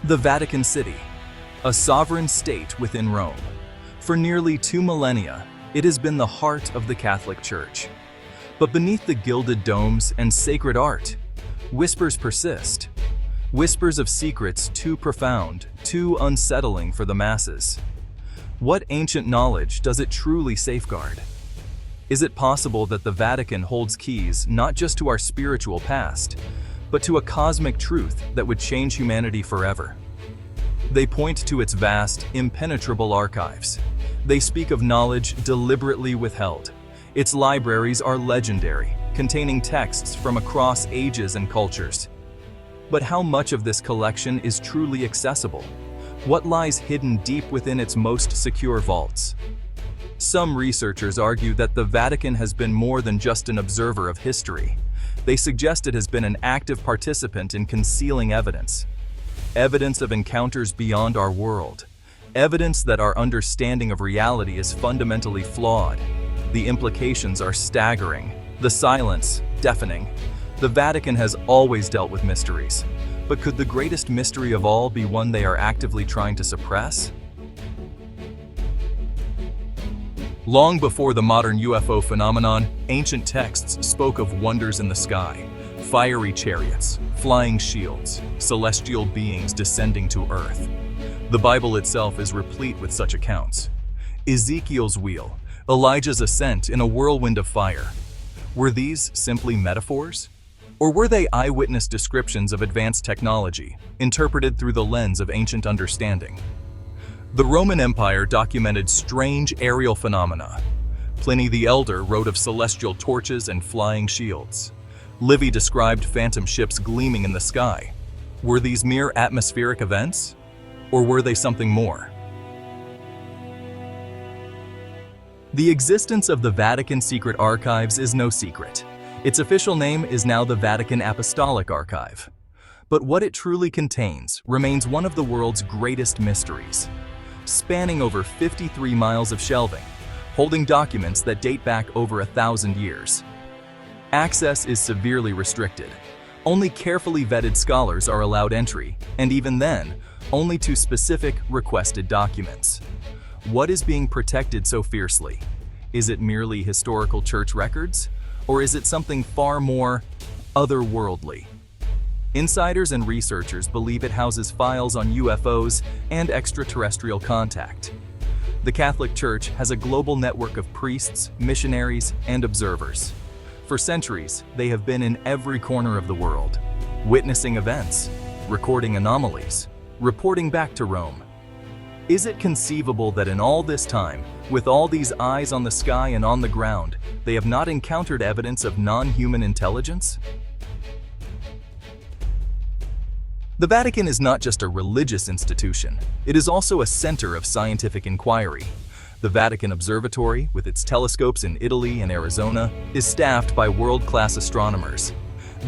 The Vatican City, a sovereign state within Rome. For nearly 2 millennia, it has been the heart of the Catholic Church. But beneath the gilded domes and sacred art, whispers persist. Whispers of secrets too profound, too unsettling for the masses. What ancient knowledge does it truly safeguard? Is it possible that the Vatican holds keys not just to our spiritual past, but to a cosmic truth that would change humanity forever? They point to its vast, impenetrable archives. They speak of knowledge deliberately withheld. Its libraries are legendary, containing texts from across ages and cultures. But how much of this collection is truly accessible? What lies hidden deep within its most secure vaults? Some researchers argue that the Vatican has been more than just an observer of history. They suggest it has been an active participant in concealing evidence. Evidence of encounters beyond our world. Evidence that our understanding of reality is fundamentally flawed. The implications are staggering. The silence, deafening. The Vatican has always dealt with mysteries. But could the greatest mystery of all be one they are actively trying to suppress? Long before the modern UFO phenomenon, ancient texts spoke of wonders in the sky, fiery chariots, flying shields, celestial beings descending to Earth. The Bible itself is replete with such accounts. Ezekiel's wheel, Elijah's ascent in a whirlwind of fire. Were these simply metaphors? Or were they eyewitness descriptions of advanced technology, interpreted through the lens of ancient understanding? The Roman Empire documented strange aerial phenomena. Pliny the Elder wrote of celestial torches and flying shields. Livy described phantom ships gleaming in the sky. Were these mere atmospheric events? Or were they something more? The existence of the Vatican Secret Archives is no secret. Its official name is now the Vatican Apostolic Archive. But what it truly contains remains one of the world's greatest mysteries. Spanning over 53 miles of shelving, holding documents that date back over 1,000 years. Access is severely restricted. Only carefully vetted scholars are allowed entry, and even then, only to specific requested documents. What is being protected so fiercely? Is it merely historical church records? Or is it something far more otherworldly? Insiders and researchers believe it houses files on UFOs and extraterrestrial contact. The Catholic Church has a global network of priests, missionaries, and observers. For centuries, they have been in every corner of the world, witnessing events, recording anomalies, reporting back to Rome. Is it conceivable that in all this time, with all these eyes on the sky and on the ground, they have not encountered evidence of non-human intelligence? The Vatican is not just a religious institution, it is also a center of scientific inquiry. The Vatican Observatory, with its telescopes in Italy and Arizona, is staffed by world-class astronomers.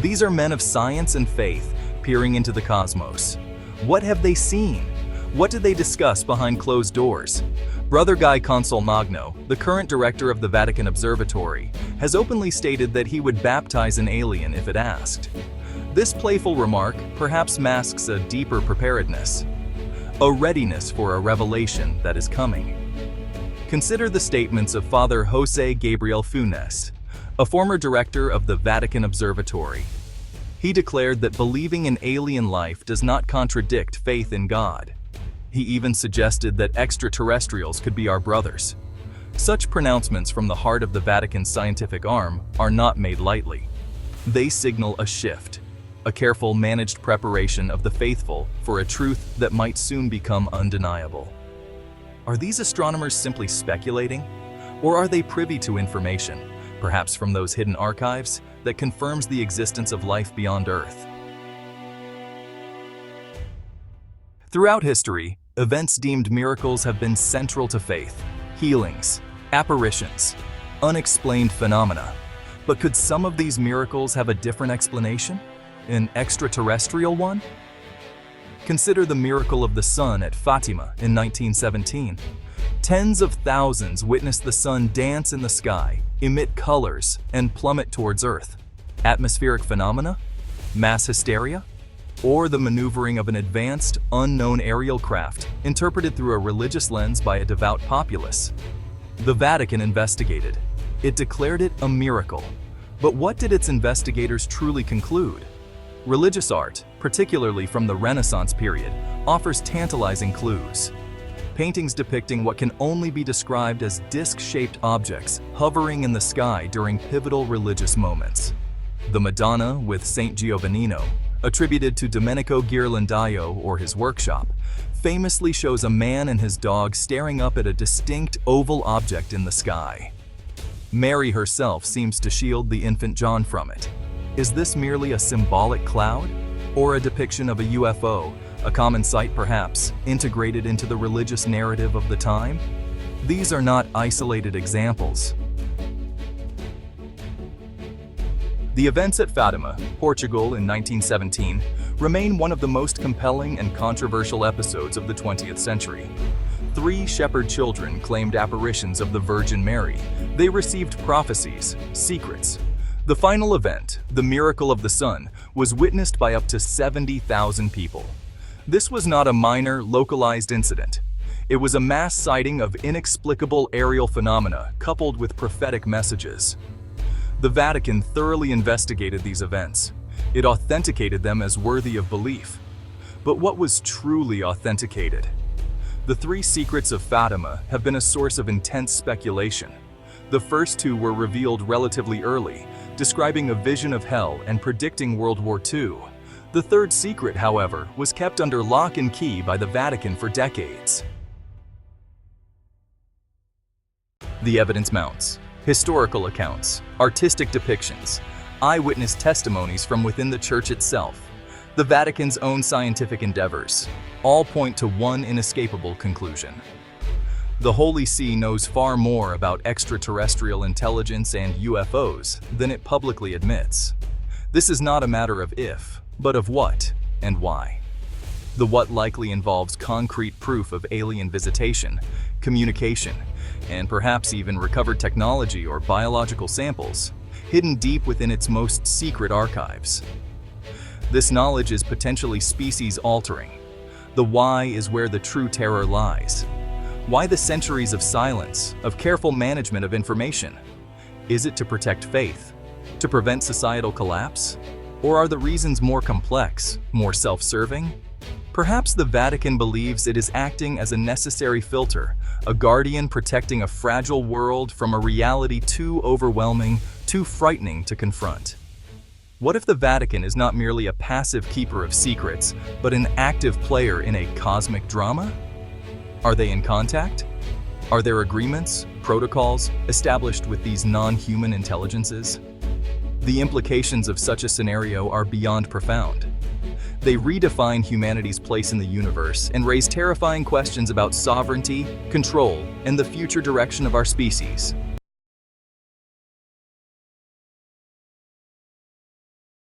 These are men of science and faith peering into the cosmos. What have they seen? What did they discuss behind closed doors? Brother Guy Consolmagno, the current director of the Vatican Observatory, has openly stated that he would baptize an alien if it asked. This playful remark perhaps masks a deeper preparedness, a readiness for a revelation that is coming. Consider the statements of Father José Gabriel Funes, a former director of the Vatican Observatory. He declared that believing in alien life does not contradict faith in God. He even suggested that extraterrestrials could be our brothers. Such pronouncements from the heart of the Vatican's scientific arm are not made lightly. They signal a shift, a careful, managed preparation of the faithful for a truth that might soon become undeniable. Are these astronomers simply speculating? Or are they privy to information, perhaps from those hidden archives, that confirms the existence of life beyond Earth? Throughout history, events deemed miracles have been central to faith. Healings, apparitions, unexplained phenomena. But could some of these miracles have a different explanation? An extraterrestrial one? Consider the miracle of the sun at Fatima in 1917. Tens of thousands witnessed the sun dance in the sky, emit colors, and plummet towards Earth. Atmospheric phenomena? Mass hysteria? or the maneuvering of an advanced, unknown aerial craft interpreted through a religious lens by a devout populace? The Vatican investigated. It declared it a miracle. But what did its investigators truly conclude? Religious art, particularly from the Renaissance period, offers tantalizing clues. Paintings depicting what can only be described as disc-shaped objects hovering in the sky during pivotal religious moments. The Madonna with Saint Giovannino, attributed to Domenico Ghirlandaio or his workshop, famously shows a man and his dog staring up at a distinct oval object in the sky. Mary herself seems to shield the infant John from it. Is this merely a symbolic cloud, or a depiction of a UFO, a common sight perhaps, integrated into the religious narrative of the time? These are not isolated examples. The events at Fatima, Portugal in 1917, remain one of the most compelling and controversial episodes of the 20th century. 3 shepherd children claimed apparitions of the Virgin Mary. They received prophecies, secrets. The final event, the miracle of the sun, was witnessed by up to 70,000 people. This was not a minor, localized incident. It was a mass sighting of inexplicable aerial phenomena coupled with prophetic messages. The Vatican thoroughly investigated these events. It authenticated them as worthy of belief. But what was truly authenticated? The 3 secrets of Fatima have been a source of intense speculation. The first 2 were revealed relatively early, describing a vision of hell and predicting World War II. The third secret, however, was kept under lock and key by the Vatican for decades. The evidence mounts. Historical accounts, artistic depictions, eyewitness testimonies from within the Church itself, the Vatican's own scientific endeavors, all point to one inescapable conclusion. The Holy See knows far more about extraterrestrial intelligence and UFOs than it publicly admits. This is not a matter of if, but of what and why. The what likely involves concrete proof of alien visitation, communication, and perhaps even recovered technology or biological samples, hidden deep within its most secret archives. This knowledge is potentially species-altering. The why is where the true terror lies. Why the centuries of silence, of careful management of information? Is it to protect faith? To prevent societal collapse? Or are the reasons more complex, more self-serving? Perhaps the Vatican believes it is acting as a necessary filter, a guardian protecting a fragile world from a reality too overwhelming, too frightening to confront. What if the Vatican is not merely a passive keeper of secrets, but an active player in a cosmic drama? Are they in contact? Are there agreements, protocols, established with these non-human intelligences? The implications of such a scenario are beyond profound. They redefine humanity's place in the universe and raise terrifying questions about sovereignty, control, and the future direction of our species.